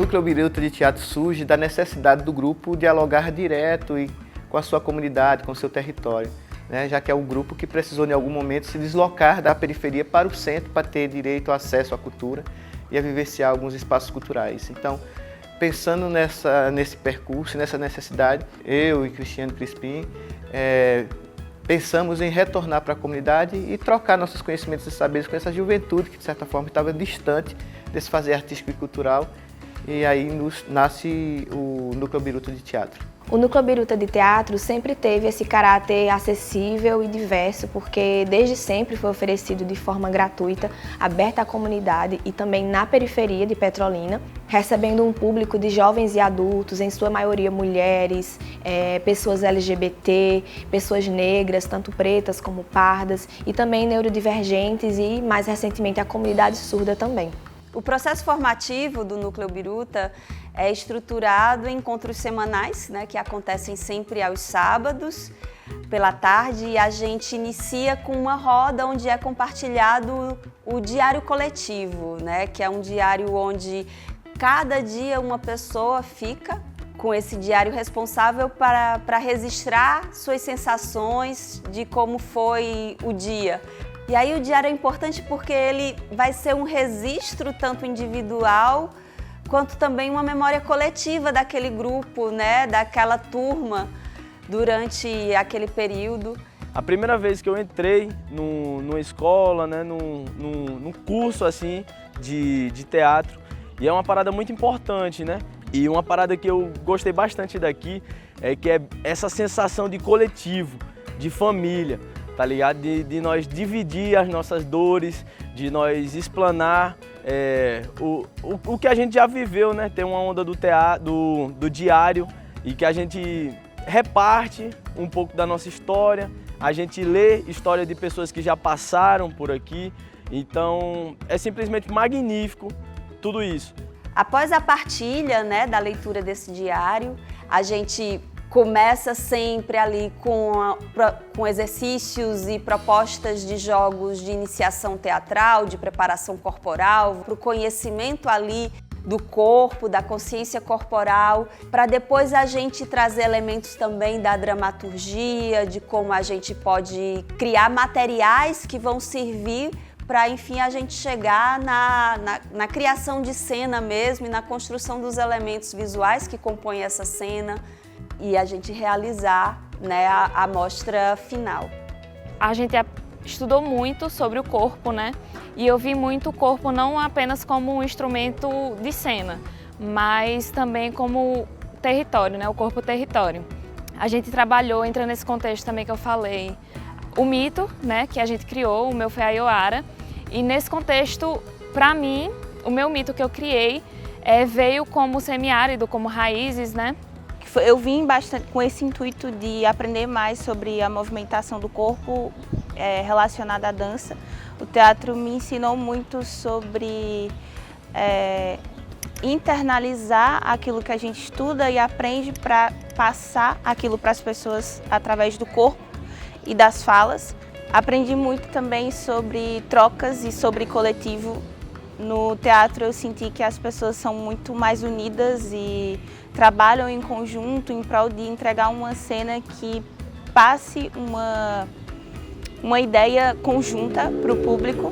Núcleo Biruta de Teatro surge da necessidade do grupo dialogar direto e com a sua comunidade, com o seu território, né? Já que é um grupo que precisou em algum momento se deslocar da periferia para o centro para ter direito ao acesso à cultura e a vivenciar alguns espaços culturais. Então, pensando nesse percurso, nessa necessidade, eu e Cristiano Crispim pensamos em retornar para a comunidade e trocar nossos conhecimentos e saberes com essa juventude que, de certa forma, estava distante desse fazer artístico e cultural. E aí nasce o Núcleo Biruta de Teatro. O Núcleo Biruta de Teatro sempre teve esse caráter acessível e diverso, porque desde sempre foi oferecido de forma gratuita, aberta à comunidade e também na periferia de Petrolina, recebendo um público de jovens e adultos, em sua maioria mulheres, pessoas LGBT, pessoas negras, tanto pretas como pardas, e também neurodivergentes e, mais recentemente, a comunidade surda também. O processo formativo do Núcleo Biruta é estruturado em encontros semanais, né, que acontecem sempre aos sábados, pela tarde, e a gente inicia com uma roda onde é compartilhado o diário coletivo, né, que é um diário onde cada dia uma pessoa fica com esse diário responsável para registrar suas sensações de como foi o dia. E aí o diário é importante porque ele vai ser um registro tanto individual quanto também uma memória coletiva daquele grupo, né, daquela turma durante aquele período. A primeira vez que eu entrei numa escola, né, num curso assim de teatro, e é uma parada muito importante, né? E uma parada que eu gostei bastante daqui é que é essa sensação de coletivo, de família. Tá ligado? De nós dividir as nossas dores, de nós explanar o que a gente já viveu, né? Tem uma onda do teatro, do diário, e que a gente reparte um pouco da nossa história, a gente lê história de pessoas que já passaram por aqui, então é simplesmente magnífico tudo isso. Após a partilha, né, da leitura desse diário, a gente começa sempre ali com exercícios e propostas de jogos de iniciação teatral, de preparação corporal, para o conhecimento ali do corpo, da consciência corporal, para depois a gente trazer elementos também da dramaturgia, de como a gente pode criar materiais que vão servir para, enfim, a gente chegar na criação de cena mesmo e na construção dos elementos visuais que compõem essa cena, e a gente realizar, né, a mostra final. A gente estudou muito sobre o corpo, né? E eu vi muito o corpo não apenas como um instrumento de cena, mas também como território, né? O corpo território. A gente trabalhou, entrando nesse contexto também que eu falei, o mito, né, que a gente criou, o meu foi a Ioara. E nesse contexto, para mim, o meu mito que eu criei veio como semiárido, como raízes, né? Eu vim bastante com esse intuito de aprender mais sobre a movimentação do corpo relacionada à dança. O teatro me ensinou muito sobre internalizar aquilo que a gente estuda e aprende para passar aquilo para as pessoas através do corpo e das falas. Aprendi muito também sobre trocas e sobre coletivo. No teatro eu senti que as pessoas são muito mais unidas e trabalham em conjunto em prol de entregar uma cena que passe uma ideia conjunta para o público.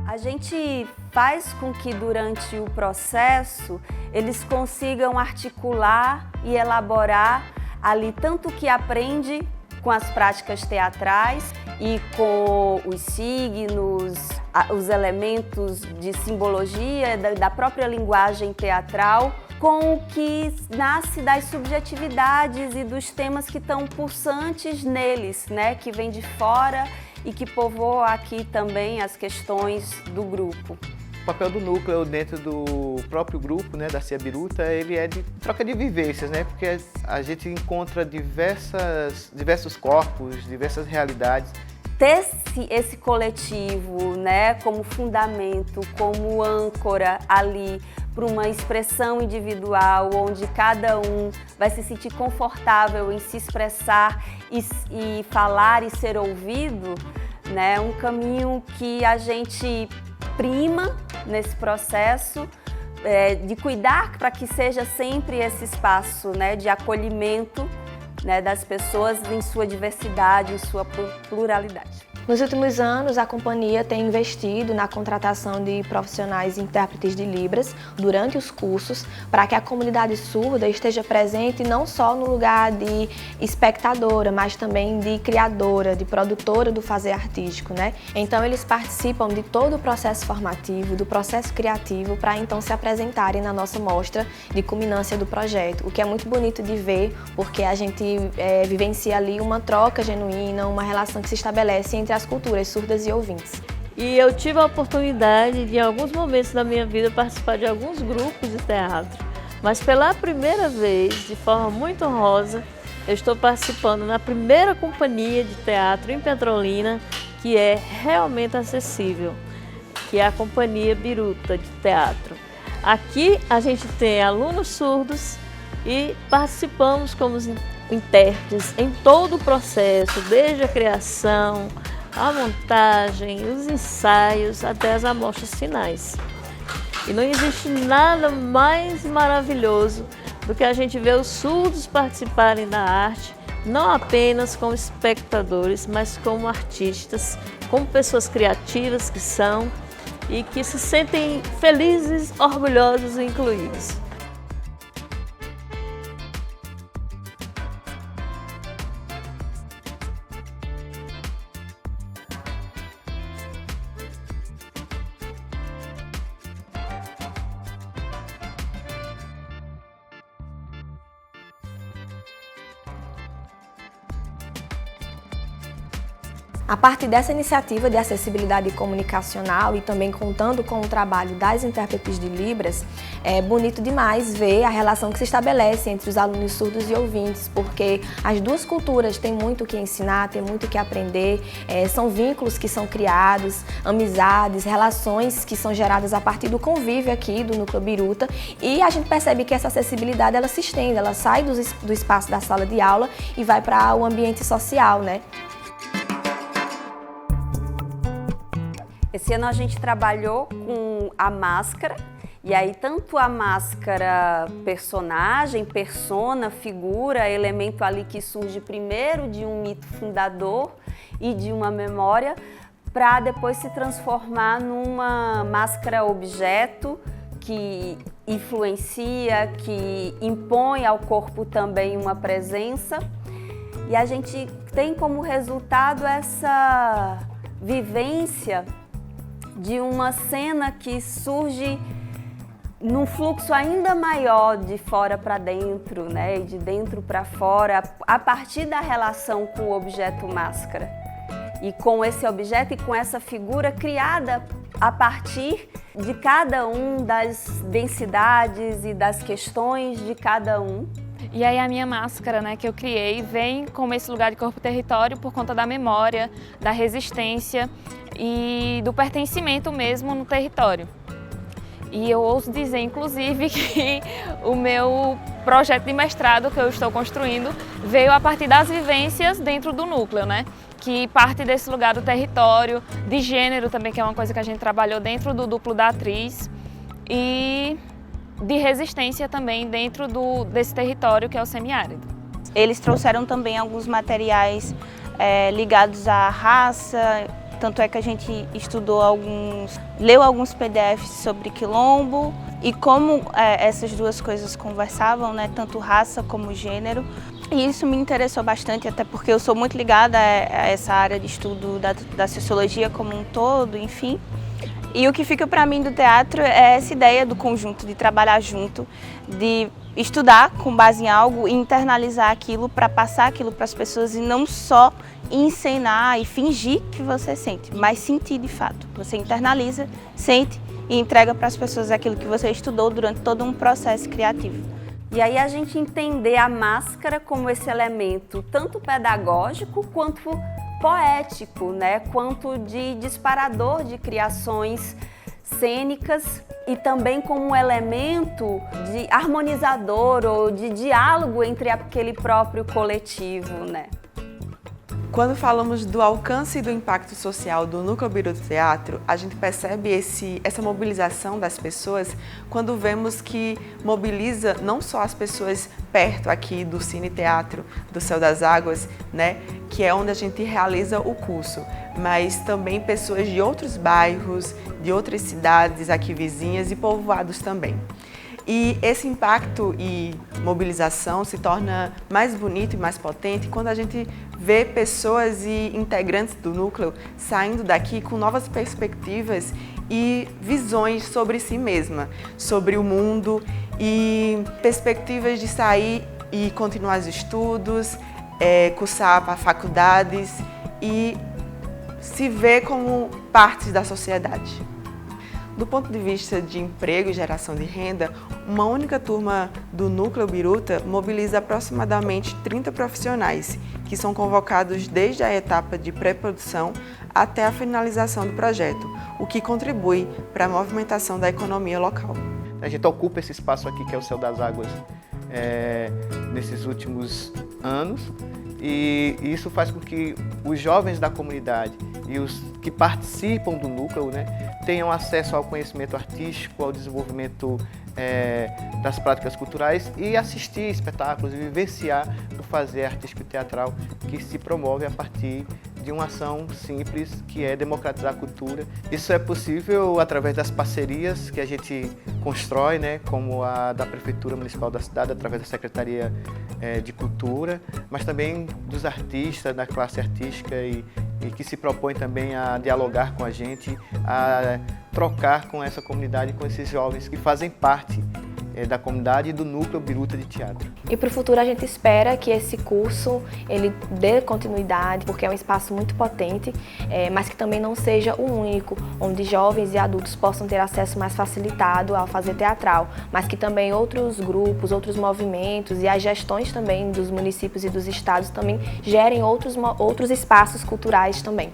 A gente faz com que durante o processo eles consigam articular e elaborar ali tanto o que aprende com as práticas teatrais e com os signos, os elementos de simbologia da própria linguagem teatral, com o que nasce das subjetividades e dos temas que estão pulsantes neles, né, que vem de fora e que povoam aqui também as questões do grupo. O papel do núcleo dentro do próprio grupo, né, da CIA Biruta, ele é de troca de vivências, né, porque a gente encontra diversos corpos, diversas realidades. Ter esse coletivo, né, como fundamento, como âncora ali para uma expressão individual, onde cada um vai se sentir confortável em se expressar e falar e ser ouvido, né? Um caminho que a gente prima nesse processo, de cuidar para que seja sempre esse espaço, né, de acolhimento, né, das pessoas em sua diversidade, em sua pluralidade. Nos últimos anos, a companhia tem investido na contratação de profissionais e intérpretes de Libras durante os cursos, para que a comunidade surda esteja presente não só no lugar de espectadora, mas também de criadora, de produtora do fazer artístico, né? Então, eles participam de todo o processo formativo, do processo criativo, para então se apresentarem na nossa mostra de culminância do projeto, o que é muito bonito de ver, porque a gente vivencia ali uma troca genuína, uma relação que se estabelece entre as culturas surdas e ouvintes. E eu tive a oportunidade de, em alguns momentos da minha vida, participar de alguns grupos de teatro. Mas pela primeira vez, de forma muito honrosa, eu estou participando na primeira companhia de teatro em Petrolina, que é realmente acessível, que é a Companhia Biruta de Teatro. Aqui a gente tem alunos surdos e participamos como intérpretes em todo o processo, desde a criação, a montagem, os ensaios, até as amostras finais. E não existe nada mais maravilhoso do que a gente ver os surdos participarem da arte, não apenas como espectadores, mas como artistas, como pessoas criativas que são e que se sentem felizes, orgulhosos e incluídos. A partir dessa iniciativa de acessibilidade comunicacional e também contando com o trabalho das intérpretes de Libras, é bonito demais ver a relação que se estabelece entre os alunos surdos e ouvintes, porque as duas culturas têm muito o que ensinar, têm muito o que aprender, são vínculos que são criados, amizades, relações que são geradas a partir do convívio aqui do Núcleo Biruta, e a gente percebe que essa acessibilidade ela se estende, ela sai do espaço da sala de aula e vai para o ambiente social, né? Esse ano a gente trabalhou com a máscara, e aí tanto a máscara personagem, persona, figura, elemento ali que surge primeiro de um mito fundador e de uma memória, para depois se transformar numa máscara objeto que influencia, que impõe ao corpo também uma presença. E a gente tem como resultado essa vivência de uma cena que surge num fluxo ainda maior de fora para dentro, né? E de dentro para fora, a partir da relação com o objeto máscara. E com esse objeto e com essa figura criada a partir de cada um, das densidades e das questões de cada um. E aí a minha máscara, né, que eu criei, vem como esse lugar de corpo-território por conta da memória, da resistência e do pertencimento mesmo no território. E eu ouso dizer, inclusive, que o meu projeto de mestrado que eu estou construindo veio a partir das vivências dentro do núcleo, né? Que parte desse lugar do território, de gênero também, que é uma coisa que a gente trabalhou dentro do duplo da atriz, e de resistência também dentro desse território que é o semiárido. Eles trouxeram também alguns materiais ligados à raça, tanto é que a gente leu alguns PDFs sobre quilombo e como essas duas coisas conversavam, né, tanto raça como gênero. E isso me interessou bastante, até porque eu sou muito ligada a essa área de estudo da sociologia como um todo, enfim. E o que fica para mim do teatro é essa ideia do conjunto, de trabalhar junto, de estudar com base em algo e internalizar aquilo para passar aquilo para as pessoas e não só encenar e fingir que você sente, mas sentir de fato. Você internaliza, sente e entrega para as pessoas aquilo que você estudou durante todo um processo criativo. E aí a gente entender a máscara como esse elemento tanto pedagógico quanto poético, né? Quanto de disparador de criações cênicas e também como um elemento de harmonizador ou de diálogo entre aquele próprio coletivo, né? Quando falamos do alcance e do impacto social do Núcleo Biruta Teatro, a gente percebe essa mobilização das pessoas quando vemos que mobiliza não só as pessoas perto aqui do Cine Teatro do Céu das Águas, né, que é onde a gente realiza o curso, mas também pessoas de outros bairros, de outras cidades aqui vizinhas e povoados também. E esse impacto e mobilização se torna mais bonito e mais potente quando a gente vê pessoas e integrantes do núcleo saindo daqui com novas perspectivas e visões sobre si mesma, sobre o mundo e perspectivas de sair e continuar os estudos, cursar para faculdades e se ver como partes da sociedade. Do ponto de vista de emprego e geração de renda, uma única turma do Núcleo Biruta mobiliza aproximadamente 30 profissionais, que são convocados desde a etapa de pré-produção até a finalização do projeto, o que contribui para a movimentação da economia local. A gente ocupa esse espaço aqui, que é o Céu das Águas, nesses últimos anos, e isso faz com que os jovens da comunidade e os que participam do núcleo, né, tenham acesso ao conhecimento artístico, ao desenvolvimento das práticas culturais e assistir espetáculos e vivenciar o fazer artístico e teatral que se promove a partir de uma ação simples que é democratizar a cultura. Isso é possível através das parcerias que a gente constrói, né, como a da Prefeitura Municipal da cidade, através da Secretaria de Cultura, mas também dos artistas, da classe artística e que se propõe também a dialogar com a gente, a trocar com essa comunidade, com esses jovens que fazem parte da comunidade e do Núcleo Biruta de Teatro. E para o futuro a gente espera que esse curso ele dê continuidade, porque é um espaço muito potente, mas que também não seja o único, onde jovens e adultos possam ter acesso mais facilitado ao fazer teatral, mas que também outros grupos, outros movimentos e as gestões também dos municípios e dos estados também gerem outros espaços culturais também.